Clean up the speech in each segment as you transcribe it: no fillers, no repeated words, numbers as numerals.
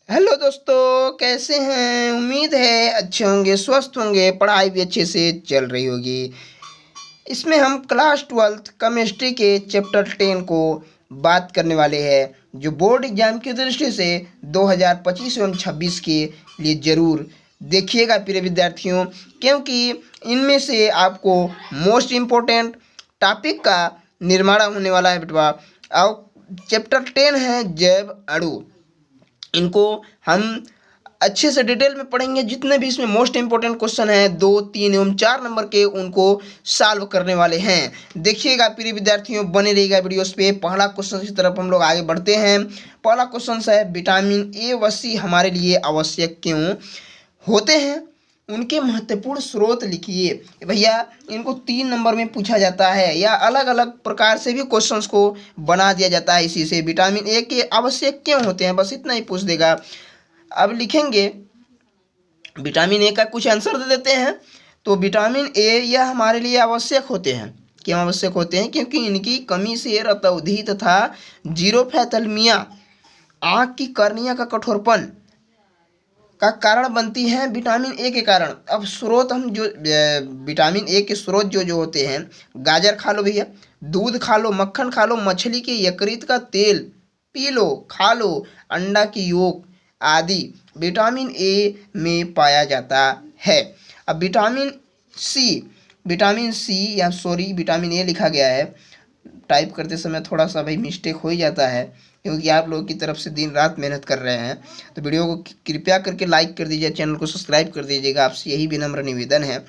Hello दोस्तों, कैसे हैं। उम्मीद है अच्छे होंगे, स्वस्थ होंगे, पढ़ाई भी अच्छे से चल रही होगी। इसमें हम क्लास 12th केमिस्ट्री के चैप्टर 10 को बात करने वाले हैं, जो बोर्ड एग्जाम की दृष्टि से 2025 एवं 26 के लिए ज़रूर देखिएगा प्रिय विद्यार्थियों, क्योंकि इनमें से आपको मोस्ट इम्पोर्टेंट टॉपिक का निर्माण होने वाला है बेटवा। और चैप्टर 10 है जैव अणु। इनको हम अच्छे से डिटेल में पढ़ेंगे। जितने भी इसमें मोस्ट इंपॉर्टेंट क्वेश्चन हैं 2, 3 एवं 4 नंबर के, उनको सॉल्व करने वाले हैं। देखिएगा प्रिय विद्यार्थियों, बने रहिएगा वीडियोस पे। पहला क्वेश्चन की तरफ हम लोग आगे बढ़ते हैं। पहला क्वेश्चन है, विटामिन ए व सी हमारे लिए आवश्यक क्यों होते हैं, उनके महत्वपूर्ण स्रोत लिखिए। भैया इनको 3 नंबर में पूछा जाता है, या अलग अलग प्रकार से भी क्वेश्चंस को बना दिया जाता है इसी से। विटामिन ए के आवश्यक क्यों होते हैं, बस इतना ही पूछ देगा। अब लिखेंगे विटामिन ए का कुछ आंसर दे देते हैं। तो विटामिन ए यह हमारे लिए आवश्यक होते हैं। क्यों आवश्यक होते हैं? क्योंकि इनकी कमी से रक्तवृद्धि तथा जीरोफैथलमिया, आँख की कर्निया का कठोरपन का कारण बनती है विटामिन ए के कारण। अब स्रोत हम जो विटामिन ए के स्रोत जो जो होते हैं, गाजर खा लो भैया, दूध खा लो, मक्खन खा लो, मछली के यकृत का तेल पी लो, खा लो, अंडा की योक आदि विटामिन ए में पाया जाता है। अब विटामिन सी या सॉरी विटामिन ए लिखा गया है। टाइप करते समय थोड़ा सा भाई मिस्टेक हो ही जाता है, क्योंकि आप लोगों की तरफ से दिन रात मेहनत कर रहे हैं। तो वीडियो को कृपया करके लाइक कर दीजिए, चैनल को सब्सक्राइब कर दीजिएगा, आपसे यही विनम्र निवेदन है।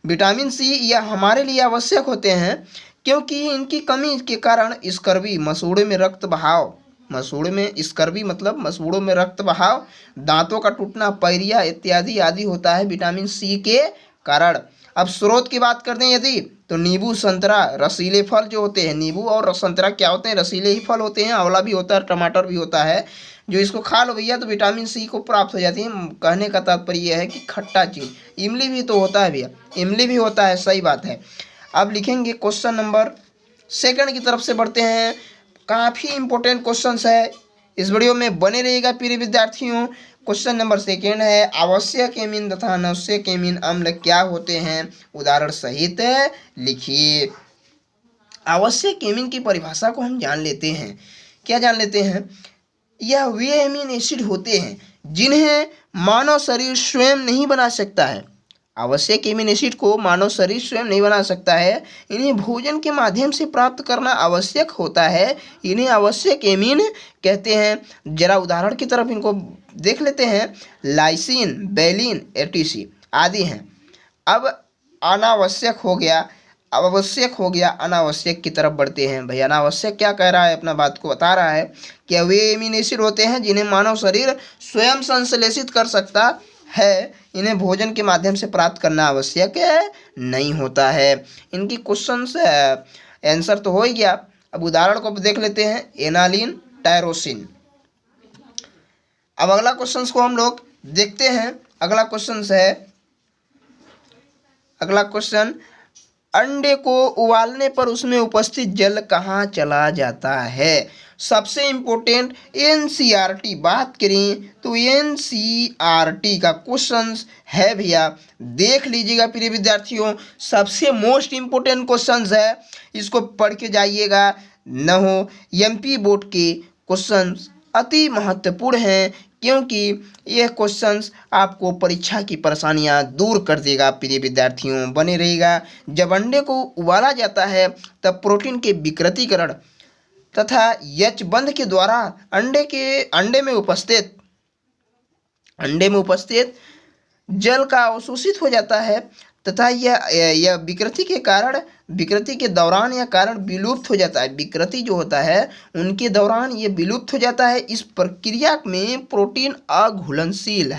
विटामिन सी यह हमारे लिए आवश्यक होते हैं क्योंकि इनकी कमी के कारण स्कर्वी, मसूड़े में रक्त बहाव, मसूड़े में स्कर्वी मतलब मसूड़ों में रक्त बहाव, दांतों का टूटना, पायरिया इत्यादि आदि होता है विटामिन सी के कारण। अब स्रोत की बात करते हैं यदि, तो नींबू, संतरा, रसीले फल जो होते हैं, नींबू और संतरा क्या होते हैं, रसीले ही फल होते हैं। आंवला भी होता है, टमाटर भी होता है। जो इसको खा लो भैया तो विटामिन सी को प्राप्त हो जाती है। कहने का तात्पर्य यह है कि खट्टा चीज। इमली भी तो होता है भैया, इमली भी होता है, सही बात है। अब लिखेंगे क्वेश्चन नंबर 2 की तरफ से बढ़ते हैं। काफ़ी इंपॉर्टेंट क्वेश्चन है, इस वीडियो में बने रहिएगा प्रिय विद्यार्थियों। क्वेश्चन नंबर 2 है, आवश्यक एमीन तथा अनावश्यक एमीन अम्ल क्या होते हैं, उदाहरण सहित लिखिए। आवश्यक एमीन की परिभाषा को हम जान लेते हैं। क्या जान लेते हैं? यह वे एमीन एसिड होते हैं जिन्हें मानव शरीर स्वयं नहीं बना सकता है। आवश्यक एमिनो एसिड को मानव शरीर स्वयं नहीं बना सकता है, इन्हें भोजन के माध्यम से प्राप्त करना आवश्यक होता है। इन्हें आवश्यक एमीन कहते हैं। जरा उदाहरण की तरफ इनको देख लेते हैं। लाइसिन, वेलिन, एटीसी आदि हैं। अब अनावश्यक हो गया, आवश्यक हो गया, अनावश्यक की तरफ बढ़ते हैं। भैया अनावश्यक क्या कह रहा है, अपना बात को बता रहा है कि वे एमिनो एसिड होते हैं जिन्हें मानव शरीर स्वयं संश्लेषित कर सकता है, इन्हें भोजन के माध्यम से प्राप्त करना आवश्यक नहीं होता है। इनकी क्वेश्चंस आंसर तो हो ही गया। अब उदाहरण को देख लेते हैं। Aniline, tyrosine. अब अगला क्वेश्चंस को हम लोग देखते हैं। अगला क्वेश्चन, अंडे को उबालने पर उसमें उपस्थित जल कहाँ चला जाता है। सबसे इम्पोर्टेंट एनसीईआरटी बात करें तो एनसीईआरटी का क्वेश्चन है भैया, देख लीजिएगा प्रिय विद्यार्थियों। सबसे मोस्ट इम्पोर्टेंट क्वेश्चन है, इसको पढ़ के जाइएगा। न हो एमपी बोर्ड के क्वेश्चन अति महत्वपूर्ण हैं, क्योंकि यह क्वेश्चंस आपको परीक्षा की परेशानियां दूर कर देगा प्रिय विद्यार्थियों। बने रहेगा। जब अंडे को उबाला जाता है तब प्रोटीन के विकृतीकरण तथा यच बंध के द्वारा अंडे में उपस्थित जल का अवशोषित हो जाता है, तथा यह विकृति के दौरान यह कारण विलुप्त हो जाता है। विकृति जो होता है उनके दौरान ये विलुप्त हो जाता है। इस प्रक्रिया में प्रोटीन अघुलनशील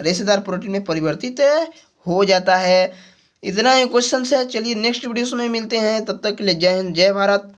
रेशेदार प्रोटीन में परिवर्तित हो जाता है। इतना ही क्वेश्चन है। चलिए नेक्स्ट वीडियो में मिलते हैं, तब तक के लिए जय हिंद, जय भारत।